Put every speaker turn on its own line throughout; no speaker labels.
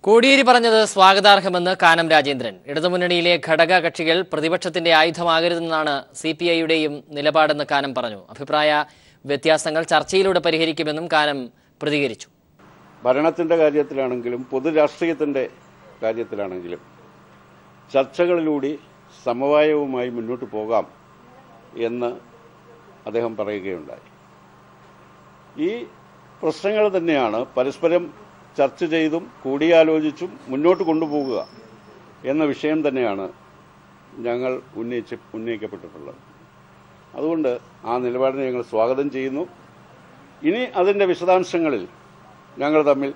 കോടിയേരി പറഞ്ഞത് സ്വാഗതാർഹമെന്ന് കാനം രാജേന്ദ്രൻ. ഇടതുമുന്നണിയിലെ ഘടക കക്ഷികൾ പ്രതിപക്ഷത്തിന്റെ ആയുധമാകരുതെന്നാണ് സിപിഐയുടെയും നിലപാടെന്ന് കാനം പറഞ്ഞു. അഭിപ്രായ വ്യത്യാസങ്ങൾ ചർച്ചയിലൂടെ പരിഹരിക്കുമെന്നും കാനം പ്രതികരിച്ചു.
ഭരണത്തിന്റെ കാര്യത്തിലാണെങ്കിലും പൊതുരാഷ്ട്രീയത്തിന്റെ കാര്യത്തിലാണെങ്കിലും ചർച്ചകളിലൂടെ സമവായവുമായി മുന്നോട്ട് പോകാം എന്ന് അദ്ദേഹം പറയുകയുണ്ടായി. ഈ പ്രശ്നങ്ങൾ തന്നെയാണ് പരസ്പരം ചർച്ച ചെയ്തും കൂടിയാലോചിച്ചും മുന്നോട്ട് കൊണ്ടുപോകുക എന്ന വിഷയം തന്നെയാണ് ഞങ്ങൾ ഉന്നയിക്കപ്പെട്ടിട്ടുള്ളത്. അതുകൊണ്ട് ആ നിലപാടിനെ ഞങ്ങൾ സ്വാഗതം ചെയ്യുന്നു. ഇനി അതിൻ്റെ വിശദാംശങ്ങളിൽ ഞങ്ങൾ തമ്മിൽ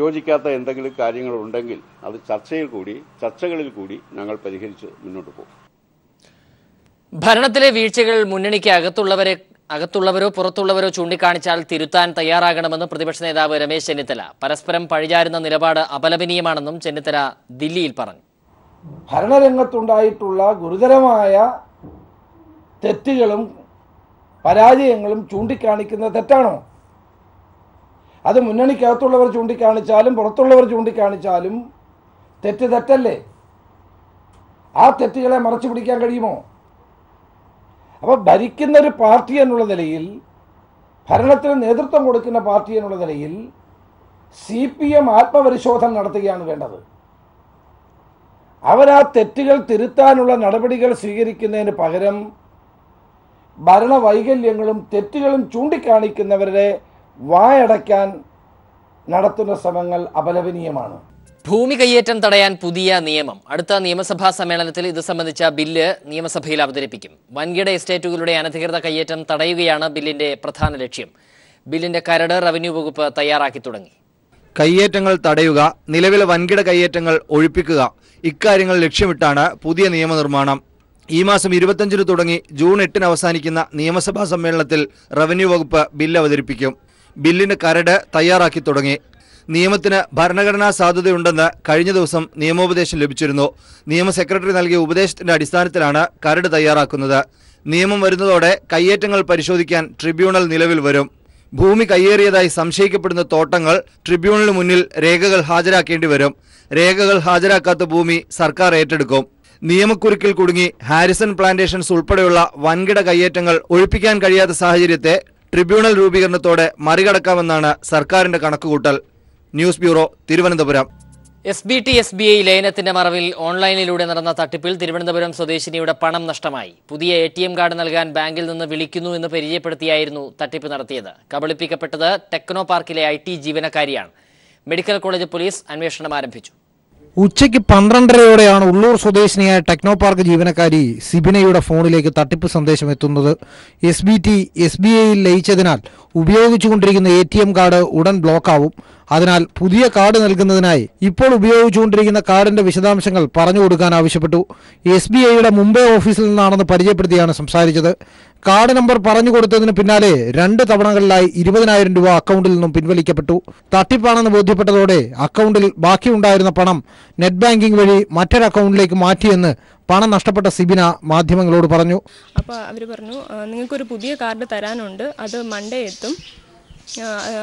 യോജിക്കാത്ത എന്തെങ്കിലും കാര്യങ്ങളുണ്ടെങ്കിൽ അത് ചർച്ചകളിൽ കൂടി ഞങ്ങൾ പരിഹരിച്ച് മുന്നോട്ട് പോകും.
ഭരണത്തിലെ വീഴ്ചകൾ മുന്നണിക്ക് അകത്തുള്ളവരോ പുറത്തുള്ളവരോ ചൂണ്ടിക്കാണിച്ചാൽ തിരുത്താൻ തയ്യാറാകണമെന്ന് പ്രതിപക്ഷ നേതാവ് രമേശ് ചെന്നിത്തല. പരസ്പരം പഴിചാരുന്ന നിലപാട് അപലപനീയമാണെന്നും ചെന്നിത്തല ദില്ലിയിൽ പറഞ്ഞു.
ഭരണരംഗത്തുണ്ടായിട്ടുള്ള ഗുരുതരമായ തെറ്റുകളും പരാജയങ്ങളും ചൂണ്ടിക്കാണിക്കുന്നത് തെറ്റാണോ? അത് മുന്നണിക്കകത്തുള്ളവർ ചൂണ്ടിക്കാണിച്ചാലും പുറത്തുള്ളവർ ചൂണ്ടിക്കാണിച്ചാലും തെറ്റല്ലേ? ആ തെറ്റുകളെ മറച്ചു പിടിക്കാൻ കഴിയുമോ? അപ്പോൾ ഭരിക്കുന്നൊരു പാർട്ടി എന്നുള്ള നിലയിൽ, ഭരണത്തിന് നേതൃത്വം കൊടുക്കുന്ന പാർട്ടി എന്നുള്ള നിലയിൽ CPM ആത്മപരിശോധന നടത്തുകയാണ് വേണ്ടത്. അവരാ തെറ്റുകൾ തിരുത്താനുള്ള നടപടികൾ സ്വീകരിക്കുന്നതിന് പകരം ഭരണവൈകല്യങ്ങളും തെറ്റുകളും ചൂണ്ടിക്കാണിക്കുന്നവരുടെ വായടയ്ക്കാൻ നടത്തുന്ന ശ്രമങ്ങൾ അപലപനീയമാണ്.
ഭൂമി കയ്യേറ്റം തടയാൻ പുതിയ നിയമം. അടുത്ത നിയമസഭാ സമ്മേളനത്തിൽ ഇത് സംബന്ധിച്ച ബില്ല് നിയമസഭയിൽ അവതരിപ്പിക്കും. വൻകിട എസ്റ്റേറ്റുകളുടെ അനധികൃത കയ്യേറ്റം തടയുകയാണ് ബില്ലിന്റെ പ്രധാന ലക്ഷ്യം. ബില്ലിന്റെ കരട് റവന്യൂ വകുപ്പ് തയ്യാറാക്കി തുടങ്ങി.
കയ്യേറ്റങ്ങൾ തടയുക, നിലവിലെ വൻകിട കയ്യേറ്റങ്ങൾ ഒഴിപ്പിക്കുക, ഇക്കാര്യങ്ങൾ ലക്ഷ്യമിട്ടാണ് പുതിയ നിയമനിർമ്മാണം. ഈ മാസം 25 തുടങ്ങി ജൂൺ 8 അവസാനിക്കുന്ന നിയമസഭാ സമ്മേളനത്തിൽ റവന്യൂ വകുപ്പ് ബില്ല് അവതരിപ്പിക്കും. ബില്ലിന്റെ കരട് തയ്യാറാക്കി തുടങ്ങി. നിയമത്തിന് ഭരണഘടനാ സാധുതയുണ്ടെന്ന് കഴിഞ്ഞ ദിവസം നിയമോപദേശം ലഭിച്ചിരുന്നു. നിയമ സെക്രട്ടറി നൽകിയ ഉപദേശത്തിന്റെ അടിസ്ഥാനത്തിലാണ് കരട് തയ്യാറാക്കുന്നത്. നിയമം വരുന്നതോടെ കയ്യേറ്റങ്ങൾ പരിശോധിക്കാൻ ട്രിബ്യൂണൽ നിലവിൽ വരും. ഭൂമി കയ്യേറിയതായി സംശയിക്കപ്പെടുന്ന തോട്ടങ്ങൾ ട്രിബ്യൂണലിന് മുന്നിൽ രേഖകൾ ഹാജരാക്കേണ്ടി വരും. രേഖകൾ ഹാജരാക്കാത്ത ഭൂമി സർക്കാർ ഏറ്റെടുക്കും. നിയമക്കുരുക്കിൽ കുടുങ്ങി ഹാരിസൺ പ്ലാന്റേഷൻസ് ഉൾപ്പെടെയുള്ള വൻകിട കയ്യേറ്റങ്ങൾ ഒഴിപ്പിക്കാൻ കഴിയാത്ത സാഹചര്യത്തെ ട്രിബ്യൂണൽ രൂപീകരണത്തോടെ മറികടക്കാമെന്നാണ് സർക്കാരിന്റെ കണക്കുകൂട്ടൽ. News bureau, Thiruvananthapuram.
SBT SBI ലയനത്തിന്റെ മറവിൽ ഓൺലൈനിലൂടെ നടന്ന തട്ടിപ്പിൽ തിരുവനന്തപുരം സ്വദേശിനിയുടെ പണം നഷ്ടമായി. പുതിയ ATM കാർഡ് നൽകാൻ ബാങ്കിൽ നിന്ന് വിളിക്കുന്നു എന്ന് പരിചയപ്പെടുത്തിയായിരുന്നു തട്ടിപ്പ് നടത്തിയത്. കബളിപ്പിക്കപ്പെട്ടത് ടെക്നോ പാർക്കിലെ IT ജീവനക്കാരിയാണ്. മെഡിക്കൽ കോളേജ് പോലീസ് അന്വേഷണം ആരംഭിച്ചു.
ഉച്ചയ്ക്ക് 12:30യോടെയാണ് ഉള്ളൂർ സ്വദേശിനിയായ ടെക്നോ പാർക്ക് ജീവനക്കാരി സിബിനയുടെ ഫോണിലേക്ക് തട്ടിപ്പ് സന്ദേശം എത്തുന്നത്. SBT SBIയിൽ ലയിച്ചതിനാൽ ഉപയോഗിച്ചുകൊണ്ടിരിക്കുന്ന ATM കാർഡ് ഉടൻ ബ്ലോക്കാവും. അതിനാൽ പുതിയ കാർഡ് നൽകുന്നതിനായി ഇപ്പോൾ ഉപയോഗിച്ചുകൊണ്ടിരിക്കുന്ന കാർഡിന്റെ വിശദാംശങ്ങൾ പറഞ്ഞു കൊടുക്കാൻ ആവശ്യപ്പെട്ടു. SBIയുടെ മുംബൈ ഓഫീസിൽ നിന്നാണെന്ന് പരിചയപ്പെടുത്തിയാണ് സംസാരിച്ചത്. കാർഡ് നമ്പർ പറഞ്ഞു കൊടുത്തതിന് പിന്നാലെ 2 തവണകളിലായി 20,000 രൂപ അക്കൗണ്ടിൽ നിന്നും പിൻവലിക്കപ്പെട്ടു. തട്ടിപ്പാണെന്ന് ബോധ്യപ്പെട്ടതോടെ അക്കൗണ്ടിൽ ബാക്കിയുണ്ടായിരുന്ന പണം നെറ്റ് ബാങ്കിംഗ് വഴി മറ്റൊരു അക്കൗണ്ടിലേക്ക് മാറ്റിയെന്ന് പണം നഷ്ടപ്പെട്ട സിബിന മാധ്യമങ്ങളോട് പറഞ്ഞു.
അപ്പോൾ അവർ പറഞ്ഞു, നിങ്ങൾക്കൊരു പുതിയ കാർഡ് തരാനുണ്ട്, അത് മൺഡേ എത്തും,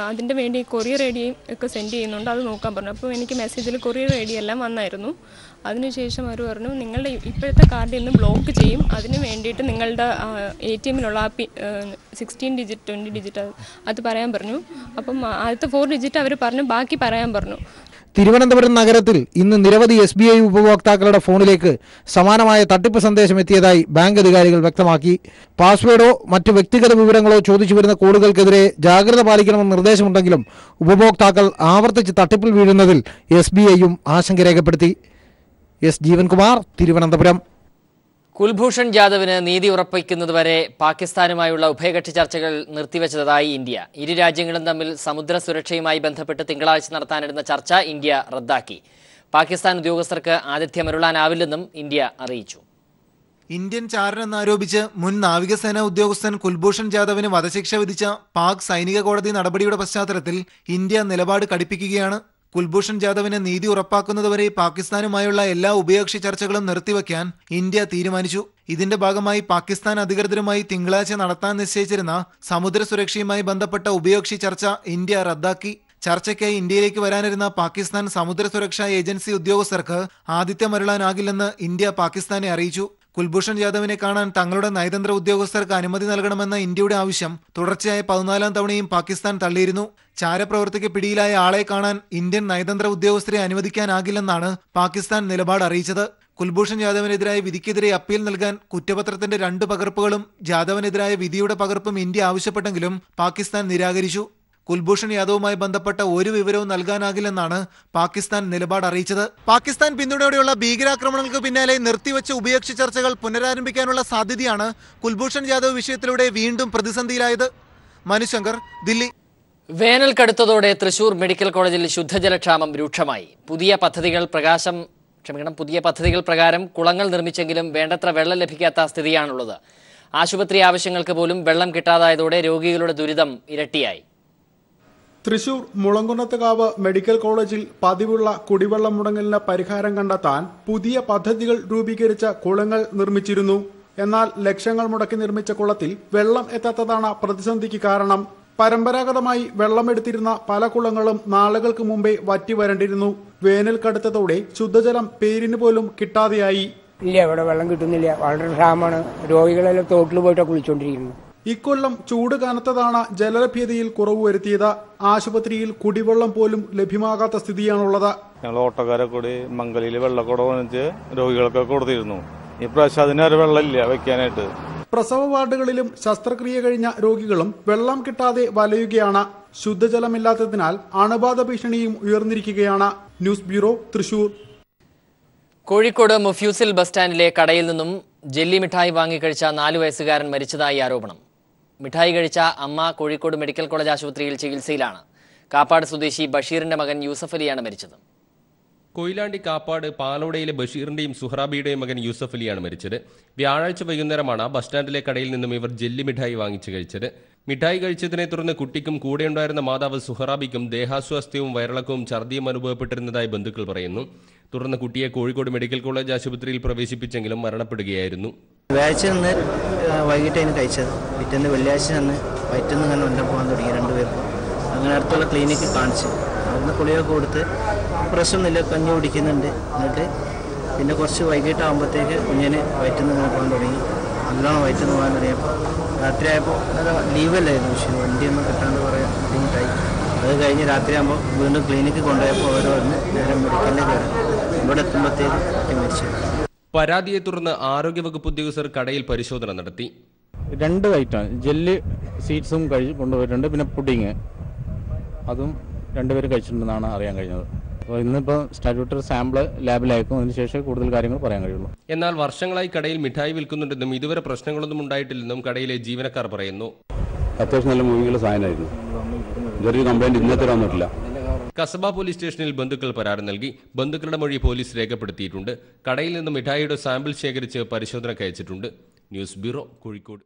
അതിൻ്റെ വേണ്ടി കൊറിയർ ഐ ഡിയും ഒക്കെ സെൻഡ് ചെയ്യുന്നുണ്ട്, അത് നോക്കാൻ പറഞ്ഞു. അപ്പോൾ എനിക്ക് മെസ്സേജിൽ കൊറിയർ ഐ ഡി എല്ലാം വന്നായിരുന്നു. അതിനുശേഷം അവർ പറഞ്ഞു, നിങ്ങളുടെ ഇപ്പോഴത്തെ കാർഡ് ഇന്ന് ബ്ലോക്ക് ചെയ്യും, അതിന് വേണ്ടിയിട്ട് നിങ്ങളുടെ ATMലുള്ള 16 ഡിജിറ്റ് 20 ഡിജിറ്റ് അത് പറയാൻ പറഞ്ഞു. അപ്പം ആദ്യത്തെ 4 ഡിജിറ്റ് അവർ പറഞ്ഞു, ബാക്കി പറയാൻ പറഞ്ഞു.
തിരുവനന്തപുരം നഗരത്തിൽ ഇന്ന് നിരവധി SBI ഉപഭോക്താക്കളുടെ ഫോണിലേക്ക് സമാനമായ തട്ടിപ്പ് സന്ദേശം എത്തിയതായി ബാങ്ക് അധികാരികൾ വ്യക്തമാക്കി. പാസ്വേഡോ മറ്റ് വ്യക്തിഗത വിവരങ്ങളോ ചോദിച്ചു വരുന്ന കോളുകൾക്കെതിരെ ജാഗ്രത പാലിക്കണമെന്ന് നിർദ്ദേശമുണ്ടെങ്കിലും ഉപഭോക്താക്കൾ ആവർത്തിച്ച് തട്ടിപ്പിൽ വീഴുന്നതിൽ SBIയും ആശങ്ക രേഖപ്പെടുത്തി. ജീവൻകുമാർ, തിരുവനന്തപുരം.
കുൽഭൂഷൺ ജാദവിന് നീതി ഉറപ്പിക്കുന്നതുവരെ പാകിസ്ഥാനുമായുള്ള ഉഭയകക്ഷി ചർച്ചകൾ നിർത്തിവെച്ചതായി ഇന്ത്യ. ഇരു രാജ്യങ്ങളും തമ്മിൽ സമുദ്ര സുരക്ഷയുമായി ബന്ധപ്പെട്ട് തിങ്കളാഴ്ച നടത്താനിരുന്ന ചർച്ച ഇന്ത്യ റദ്ദാക്കി. പാകിസ്ഥാൻ ഉദ്യോഗസ്ഥർക്ക് ആതിഥ്യമരുളാനാവില്ലെന്നും ഇന്ത്യ അറിയിച്ചു.
ഇന്ത്യൻ ചാരനെന്നാരോപിച്ച് മുൻ നാവികസേനാ ഉദ്യോഗസ്ഥൻ കുൽഭൂഷൺ ജാദവിന് വധശിക്ഷ വിധിച്ച പാക് സൈനിക കോടതി നടപടിയുടെ പശ്ചാത്തലത്തിൽ ഇന്ത്യ നിലപാട് കടുപ്പിക്കുകയാണ്. കുൽഭൂഷൺ ജാദവിന് നീതി ഉറപ്പാക്കുന്നതുവരെ പാകിസ്ഥാനുമായുള്ള എല്ലാ ഉഭയകക്ഷി ചർച്ചകളും നിർത്തിവെക്കാൻ ഇന്ത്യ തീരുമാനിച്ചു. ഇതിന്റെ ഭാഗമായി പാകിസ്ഥാൻ അധികൃതരുമായി തിങ്കളാഴ്ച നടത്താൻ നിശ്ചയിച്ചിരുന്ന സമുദ്ര സുരക്ഷയുമായി ബന്ധപ്പെട്ട ഉഭയകക്ഷി ചർച്ച ഇന്ത്യ റദ്ദാക്കി. ചർച്ചയ്ക്കായി ഇന്ത്യയിലേക്ക് വരാനിരുന്ന പാകിസ്ഥാൻ സമുദ്ര സുരക്ഷാ ഏജൻസി ഉദ്യോഗസ്ഥർക്ക് ആതിഥ്യം അരുളാനാകില്ലെന്ന് ഇന്ത്യ പാകിസ്ഥാനെ അറിയിച്ചു. കുൽഭൂഷൺ ജാദവിനെ കാണാൻ തങ്ങളുടെ നയതന്ത്ര ഉദ്യോഗസ്ഥർക്ക് അനുമതി നൽകണമെന്ന ഇന്ത്യയുടെ ആവശ്യം തുടർച്ചയായ 14ാം തവണയും പാകിസ്ഥാൻ തള്ളിയിരുന്നു. ചാരപ്രവർത്തിക്ക് പിടിയിലായ ആളെ കാണാൻ ഇന്ത്യൻ നയതന്ത്ര ഉദ്യോഗസ്ഥരെ അനുവദിക്കാനാകില്ലെന്നാണ് പാകിസ്ഥാൻ നിലപാട് അറിയിച്ചത്. കുൽഭൂഷൺ ജാദവിനെതിരായ വിധിക്കെതിരെ അപ്പീൽ നൽകാൻ കുറ്റപത്രത്തിന്റെ 2 പകർപ്പുകളും ജാദവിനെതിരായ വിധിയുടെ പകർപ്പും ഇന്ത്യ ആവശ്യപ്പെട്ടെങ്കിലും പാകിസ്ഥാൻ നിരാകരിച്ചു. കുൽഭൂഷൺ യാദവുമായി ബന്ധപ്പെട്ട ഒരു വിവരവും നൽകാനാകില്ലെന്നാണ് പാകിസ്ഥാൻ നിലപാട് അറിയിച്ചത്. പാകിസ്ഥാൻ പിന്തുണയോടെയുള്ള ഭീകരാക്രമണങ്ങൾക്ക് പിന്നാലെ നിർത്തിവെച്ച ഉഭയകക്ഷി ചർച്ചകൾ പുനരാരംഭിക്കാനുള്ള സാധ്യതയാണ് കുൽഭൂഷൺ ജാദവ് വിഷയത്തിലൂടെ വീണ്ടും പ്രതിസന്ധിയിലായത്. മനുശങ്കർ, ദില്ലി.
വേനൽ കടുത്തതോടെ തൃശൂർ മെഡിക്കൽ കോളേജിൽ ശുദ്ധജലക്ഷാമം രൂക്ഷമായി. പുതിയ പദ്ധതികൾ പ്രകാരം കുളങ്ങൾ നിർമ്മിച്ചെങ്കിലും വേണ്ടത്ര വെള്ളം ലഭിക്കാത്ത സ്ഥിതിയാണുള്ളത്. ആശുപത്രി ആവശ്യങ്ങൾക്ക് പോലും വെള്ളം കിട്ടാതായതോടെ രോഗികളുടെ ദുരിതം ഇരട്ടിയായി.
തൃശൂർ മുളങ്കുന്നത്തുകാവ് മെഡിക്കൽ കോളേജിൽ പതിവുള്ള കുടിവെള്ളം മുടങ്ങലിന് പരിഹാരം കണ്ടെത്താൻ പുതിയ പദ്ധതികൾ രൂപീകരിച്ച കുളങ്ങൾ നിർമ്മിച്ചിരുന്നു. എന്നാൽ ലക്ഷങ്ങൾ മുടക്കി നിർമ്മിച്ച കുളത്തിൽ വെള്ളം എത്താത്തതാണ് പ്രതിസന്ധിക്ക് കാരണം. പരമ്പരാഗതമായി വെള്ളമെടുത്തിരുന്ന പല കുളങ്ങളും നാളുകൾക്ക് മുമ്പേ വറ്റി വരണ്ടിരുന്നു. വേനൽ കടുത്തതോടെ ശുദ്ധജലം പേരിന് പോലും കിട്ടാതെയായി.
ഇല്ല, ഇവിടെ വെള്ളം കിട്ടുന്നില്ല, വളരെ ക്ഷാമമാണ്. രോഗികളെല്ലാം തോട്ടിൽ പോയിട്ടാണ് കുളിച്ചോണ്ടിരിക്കുന്നു.
ഇക്കൊല്ലം ചൂട് കനത്തതാണ് ജലലഭ്യതയിൽ കുറവ് വരുത്തിയത്. ആശുപത്രിയിൽ കുടിവെള്ളം പോലും ലഭ്യമാകാത്ത സ്ഥിതിയാണുള്ളത്.
ഞങ്ങൾ ഓട്ടോക്കാരെ കൂടി മംഗലിയിൽ വെള്ളക്കുട വന്നിട്ട് രോഗികൾക്ക് കൊടുത്തിരുന്നു. ഇപ്രാവശ്യം അതിനൊരു വെള്ളമില്ല വെക്കാനായിട്ട്.
പ്രസവ വാർഡുകളിലും ശസ്ത്രക്രിയ കഴിഞ്ഞ രോഗികളും വെള്ളം കിട്ടാതെ വലയുകയാണ്. ശുദ്ധജലമില്ലാത്തതിനാൽ അണുബാധ ഭീഷണിയും ഉയർന്നിരിക്കുകയാണ്. News bureau, Thrissur.
Kozhikode mofussil bus സ്റ്റാൻഡിലെ കടയിൽ നിന്നും ജെല്ലി മിഠായി വാങ്ങിക്കഴിച്ച 4 വയസ്സുകാരൻ മരിച്ചതായി ആരോപണം. മിഠായി കഴിച്ച അമ്മ കോഴിക്കോട് മെഡിക്കൽ കോളേജ് ആശുപത്രിയിൽ ചികിത്സയിലാണ്. കാപ്പാട് സ്വദേശി ബഷീറിന്റെ മകൻ യൂസഫ് അലിയാണ് മരിച്ചത്.
കൊയിലാണ്ടി കാപ്പാട് പാലോടയിലെ ബഷീറിന്റെയും സുഹറാബിയുടെയും മകൻ യൂസഫ് അലിയാണ് മരിച്ചത്. വ്യാഴാഴ്ച വൈകുന്നേരമാണ് ബസ് സ്റ്റാൻഡിലെ കടയിൽ നിന്നും ഇവർ ജെല്ലി മിഠായി വാങ്ങിച്ചു കഴിച്ചത്. മിഠായി കഴിച്ചതിനെ തുടർന്ന് കുട്ടിക്കും കൂടെയുണ്ടായിരുന്ന മാതാവ് സുഹറാബിക്കും ദേഹാസ്വാസ്ഥ്യവും വയറിളക്കവും ഛർദിയും അനുഭവപ്പെട്ടിരുന്നതായി ബന്ധുക്കൾ പറയുന്നു. തുടർന്ന് കുട്ടിയെ കോഴിക്കോട് മെഡിക്കൽ കോളേജ് ആശുപത്രിയിൽ പ്രവേശിപ്പിച്ചെങ്കിലും മരണപ്പെടുകയായിരുന്നു.
വ്യാഴാഴ്ച നിന്ന് വൈകിട്ടാണ് കഴിച്ചത്. പിറ്റേന്ന് വെള്ളിയാഴ്ച നിന്ന് വയറ്റിൽ നിന്ന് വല്ല പോകാൻ തുടങ്ങി 2 പേർക്കും. അങ്ങനെ അടുത്തുള്ള ക്ലിനിക്കിൽ കാണിച്ചു. അവിടുന്ന് കുളിയൊക്കെ കൊടുത്ത് പ്രശ്നമൊന്നുമില്ല, കഞ്ഞി കുടിക്കുന്നുണ്ട്. എന്നിട്ട് പിന്നെ കുറച്ച് വൈകിട്ടാകുമ്പോഴത്തേക്ക് കുഞ്ഞിന് വയറ്റിൽ നിന്ന് പോകാൻ തുടങ്ങി. നല്ലോണം വയറ്റിൽ നിന്ന് പോകാൻ തുടങ്ങിയപ്പോൾ രാത്രിയായപ്പോൾ ലീവല്ലായിരുന്നു. പക്ഷേ വണ്ടിയൊന്നും കിട്ടാണ്ട് കുറേ ബുദ്ധിമുട്ടായി. അത് കഴിഞ്ഞ് രാത്രിയാകുമ്പോൾ വീണ്ടും ക്ലിനിക്കിൽ കൊണ്ടുപോയപ്പോൾ അവർ വന്ന് നേരെ മെഡിക്കലിൽ കയറി. ഇവിടെ എത്തുമ്പോഴത്തേക്ക് കുട്ടി മരിച്ചു.
പരാതിയെ തുടർന്ന് ആരോഗ്യവകുപ്പ് ഉദ്യോഗസ്ഥർ കടയിൽ പരിശോധന നടത്തി.
2 ഐറ്റം ജെല്ലി സീഡ്സും കൊണ്ടുപോയിട്ടുണ്ട്. പിന്നെ പുഡിങ് അതും 2 പേര് കഴിച്ചിട്ടുണ്ടെന്നാണ് അറിയാൻ കഴിഞ്ഞത്. അപ്പോൾ ഇന്നിപ്പോൾ സ്റ്റാറ്റ്യൂട്ടറി സാമ്പിൾ ലാബിലയക്കും. അതിനുശേഷം കൂടുതൽ കാര്യങ്ങൾ പറയാൻ കഴിയുള്ളൂ.
എന്നാൽ വർഷങ്ങളായി കടയിൽ മിഠായി വിൽക്കുന്നുണ്ടെന്നും ഇതുവരെ പ്രശ്നങ്ങളൊന്നും ഉണ്ടായിട്ടില്ലെന്നും കടയിലെ ജീവനക്കാർ പറയുന്നു.
അത്യാവശ്യം നല്ല മൂവികളുടെ സാധനമായിരുന്നു. ഇതൊരു കംപ്ലൈന്റ് ഇന്നത്തെ വന്നിട്ടില്ല.
കസബ പോലീസ് സ്റ്റേഷനിൽ ബന്ധുക്കൾ പരാതി നൽകി. ബന്ധുക്കളുടെ മൊഴി പോലീസ് രേഖപ്പെടുത്തിയിട്ടുണ്ട്. കടയിൽ നിന്ന് മിഠായിയുടെ സാമ്പിൾ ശേഖരിച്ച് പരിശോധനയ്ക്ക് അയച്ചിട്ടുണ്ട്. News bureau, Kozhikode.